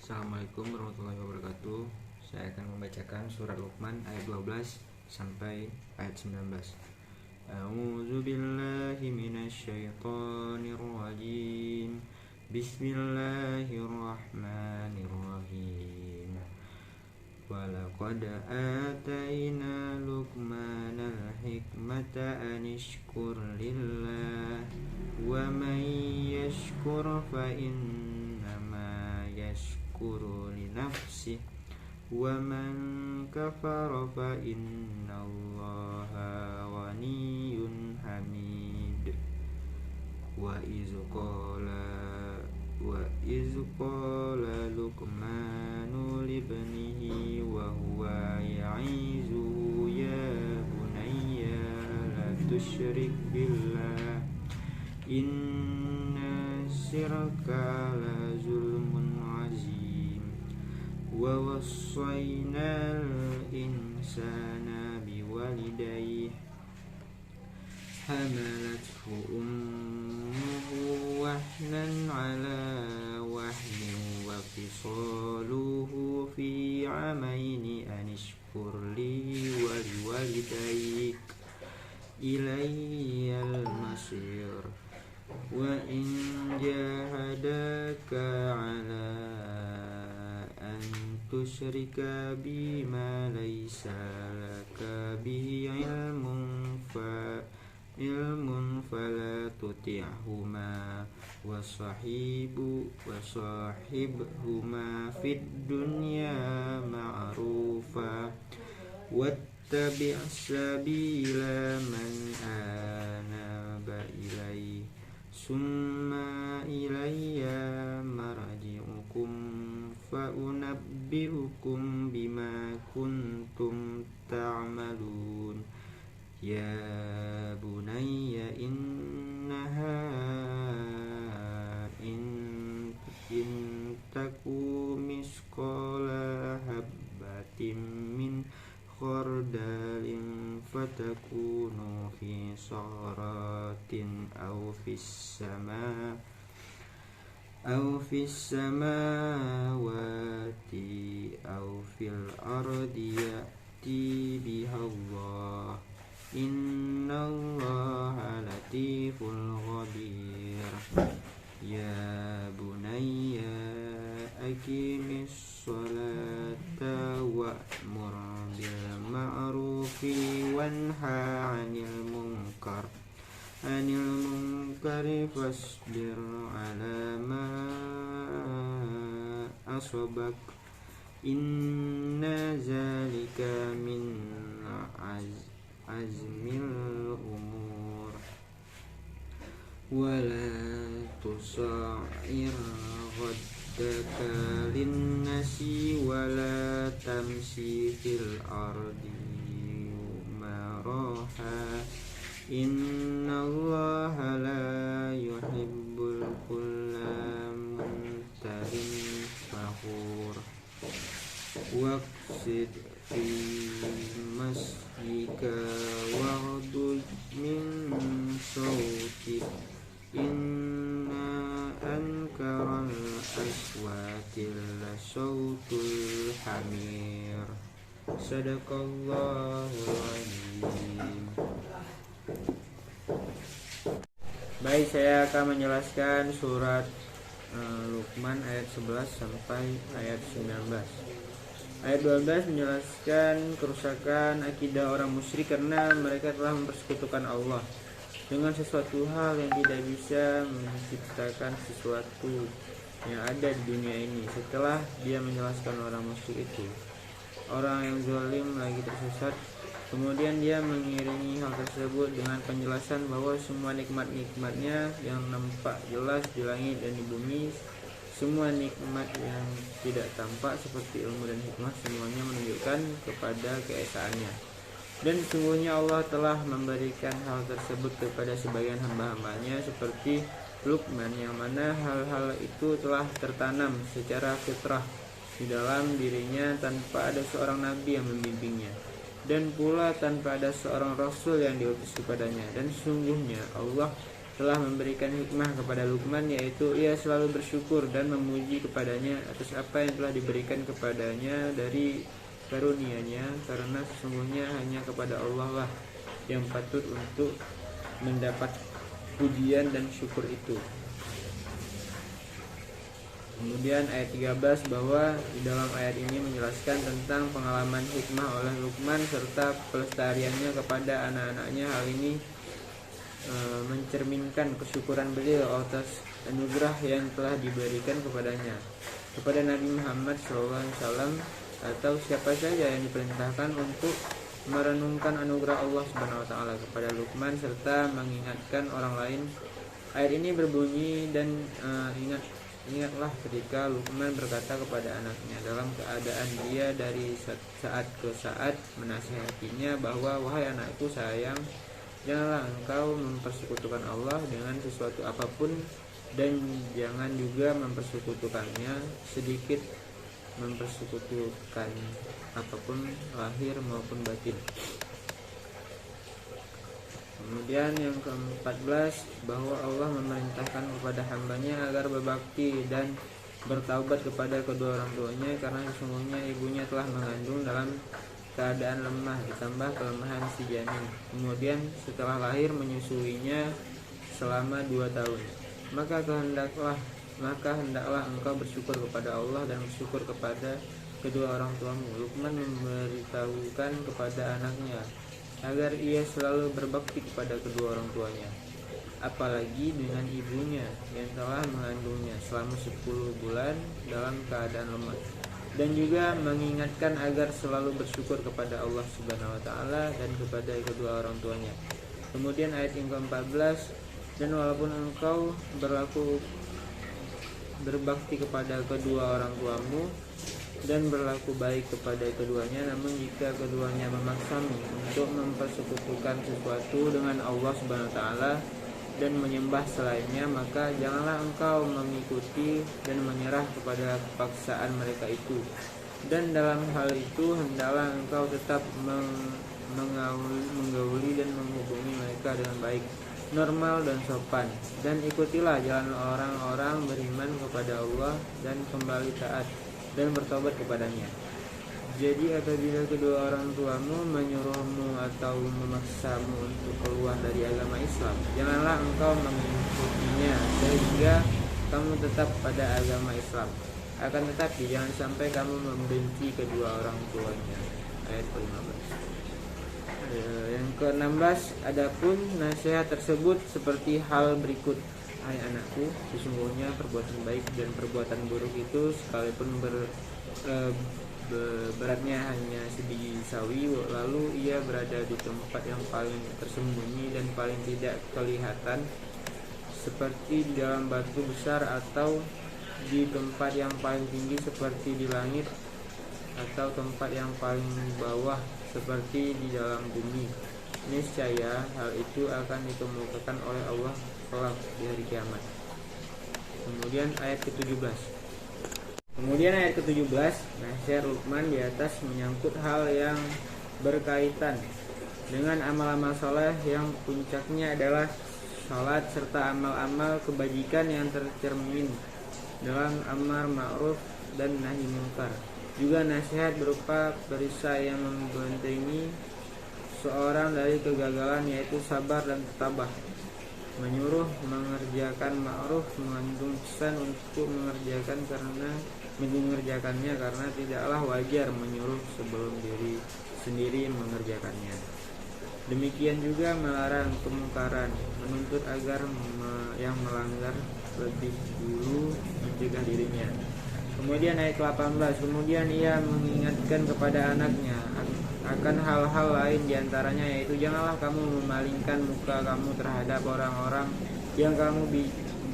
Assalamualaikum warahmatullahi wabarakatuh. Saya akan membacakan surat Luqman ayat 12 sampai ayat 19. A'udzu billahi minasyaitonir rajim. Bismillahirrahmanirrahim. Walaqad atayna Luqmanal hikmata an ishkur lillah wa man yashkur fa innama yashkuru li nafsih wa man kafara fa innallaha ghaniyyun hamid. Wa iz qala Luqmanu libnihi wa huwa ya'izuhu ya bunayya la tusyrik billah inna syirka la zulmun azim. Wa wassaynal insana biwalidayhi hamalathu ummuhu wahnan ala wahnin wa fisaluhu fi amaini an ishkur li wa liwalidayk ilayyal masir. Wa in jahadaka ala an tusyrika bima laysa laka bihi ilmun fala tuti'huma wa sahibhuma fid dunya ma'rufa wattabi' sabila man anaba ilai summa ilayya marji'ukum fa unabbi'ukum bima kuntum ta'malun. Ya bunayya innaha in taku misqala habbatin min khardalin fatakunu fi saghratin aw fis samawati aw fil ardi ya'ti bihallah innallaha latiful khabir. Ya bunayya aqimis sholata wa'mur bil ma'rufi wanha 'anil munkari fasbir 'ala ma asabak inna zalika min azmil umur. Wala tusa'ir ghaddaka linnasi wala tamshi fil ardi maraha innallaha la yuhibbul kulla mukhtalin fakhur. Waqsid fi masjika waghdud min sawtik inna ankaral aswatil sawtul hamir. Sadaqallahul azim. Baik, saya akan menjelaskan surat Luqman ayat 11 sampai ayat 19. Ayat 12 menjelaskan kerusakan akidah orang musyrik karena mereka telah mempersekutukan Allah dengan sesuatu hal yang tidak bisa menciptakan sesuatu yang ada di dunia ini. Setelah dia menjelaskan orang musyrik itu orang yang zalim lagi tersesat, kemudian dia mengiringi hal tersebut dengan penjelasan bahwa semua nikmat-nikmatnya yang nampak jelas di langit dan di bumi, semua nikmat yang tidak tampak seperti ilmu dan hikmah, semuanya menunjukkan kepada keesaannya. Dan sesungguhnya Allah telah memberikan hal tersebut kepada sebagian hamba-hambanya seperti Luqman, yang mana hal-hal itu telah tertanam secara fitrah di dalam dirinya tanpa ada seorang nabi yang membimbingnya, dan pula tanpa ada seorang rasul yang diutus kepadanya. Dan sesungguhnya Allah telah memberikan hikmah kepada Luqman, yaitu ia selalu bersyukur dan memuji kepadanya atas apa yang telah diberikan kepadanya dari karunia-Nya, karena sesungguhnya hanya kepada Allah lah yang patut untuk mendapat pujian dan syukur itu. Kemudian ayat 13, bahwa di dalam ayat ini menjelaskan tentang pengalaman hikmah oleh Luqman serta pelestariannya kepada anak-anaknya. Hal ini mencerminkan kesyukuran beliau atas anugerah yang telah diberikan kepadanya, kepada Nabi Muhammad SAW, atau siapa saja yang diperintahkan untuk merenungkan anugerah Allah Subhanahu wa taala kepada Luqman serta mengingatkan orang lain. Ayat ini berbunyi dan ingatlah ketika Luqman berkata kepada anaknya dalam keadaan dia dari saat ke saat menasihatinya bahwa, wahai anakku sayang, janganlah engkau mempersekutukan Allah dengan sesuatu apapun, dan jangan juga mempersekutukannya sedikit, mempersekutukan apapun lahir maupun batin. Kemudian yang ke-14, bahwa Allah memerintahkan kepada hambanya agar berbakti dan bertaubat kepada kedua orang tuanya, karena sesungguhnya ibunya telah mengandung dalam keadaan lemah ditambah kelemahan si janin, kemudian setelah lahir menyusuinya selama 2 tahun. Maka hendaklah engkau bersyukur kepada Allah dan bersyukur kepada kedua orang tuamu. Luqman memberitahukan kepada anaknya agar ia selalu berbakti kepada kedua orang tuanya, apalagi dengan ibunya yang telah mengandungnya selama 10 bulan dalam keadaan lemah, dan juga mengingatkan agar selalu bersyukur kepada Allah Subhanahu wa taala dan kepada kedua orang tuanya. Kemudian ayat yang ke-14, dan walaupun engkau berbakti kepada kedua orang tuamu dan berlaku baik kepada keduanya, namun jika keduanya memaksamu untuk mempersekutukan sesuatu dengan Allah Subhanahu wa taala dan menyembah selainnya, maka janganlah engkau mengikuti dan menyerah kepada paksaan mereka itu. Dan dalam hal itu hendaklah engkau tetap menggauli dan menghubungi mereka dengan baik, normal dan sopan, dan ikutilah jalan orang-orang beriman kepada Allah dan kembali taat dan bertobat kepadanya. Jadi apabila kedua orang tuamu menyuruhmu atau memaksamu untuk keluar dari agama Islam, janganlah engkau mengikutinya sehingga kamu tetap pada agama Islam. Akan tetapi jangan sampai kamu membenci kedua orang tuanya. Ayat 15. Yang ke-16, adapun nasihat tersebut seperti hal berikut. Hai anakku, sesungguhnya perbuatan baik dan perbuatan buruk itu sekalipun beratnya hanya sebiji sawi, lalu ia berada di tempat yang paling tersembunyi dan paling tidak kelihatan, seperti di dalam batu besar, atau di tempat yang paling tinggi seperti di langit, atau tempat yang paling bawah seperti di dalam bumi. Niscaya hal itu akan dikemukakan oleh Allah kelak di hari kiamat. Kemudian ayat ke-17. Nasihat Luqman di atas menyangkut hal yang berkaitan dengan amal-amal saleh yang puncaknya adalah salat serta amal-amal kebajikan yang tercermin dalam amar ma'ruf dan nahi munkar. Juga nasihat berupa perisai yang membentengi seorang dari kegagalan, yaitu sabar dan tabah. Menyuruh mengerjakan ma'ruf mengandung pesan untuk mengerjakannya karena tidaklah wajar menyuruh sebelum diri sendiri mengerjakannya. Demikian juga melarang kemungkaran, menuntut agar yang melanggar lebih dulu mencegah dirinya. Kemudian ayat 18, kemudian ia mengingatkan kepada anaknya akan hal-hal lain diantaranya, yaitu janganlah kamu memalingkan muka kamu terhadap orang-orang yang kamu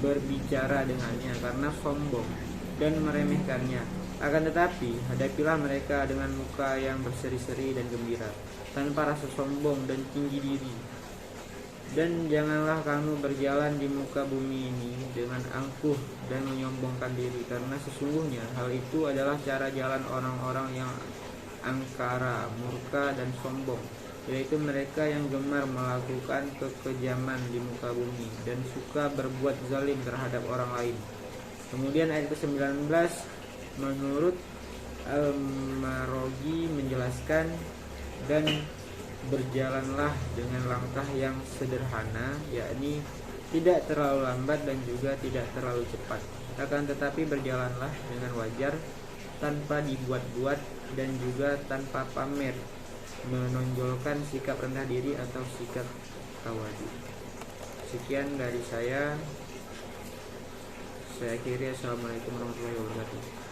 berbicara dengannya karena sombong dan meremehkannya. Akan tetapi hadapilah mereka dengan muka yang berseri-seri dan gembira, tanpa rasa sombong dan tinggi diri. Dan janganlah kamu berjalan di muka bumi ini dengan angkuh dan menyombongkan diri, karena sesungguhnya hal itu adalah cara jalan orang-orang yang angkara, murka dan sombong. yaitu mereka yang gemar melakukan kekejaman di muka bumi dan suka berbuat zalim terhadap orang lain. Kemudian ayat ke-19 menurut Al-Marogi menjelaskan, dan berjalanlah dengan langkah yang sederhana, yakni tidak terlalu lambat dan juga tidak terlalu cepat. Akan tetapi berjalanlah dengan wajar, tanpa dibuat-buat dan juga tanpa pamer, menonjolkan sikap rendah diri atau sikap tawadu. Sekian dari saya akhiri. Assalamualaikum warahmatullahi wabarakatuh.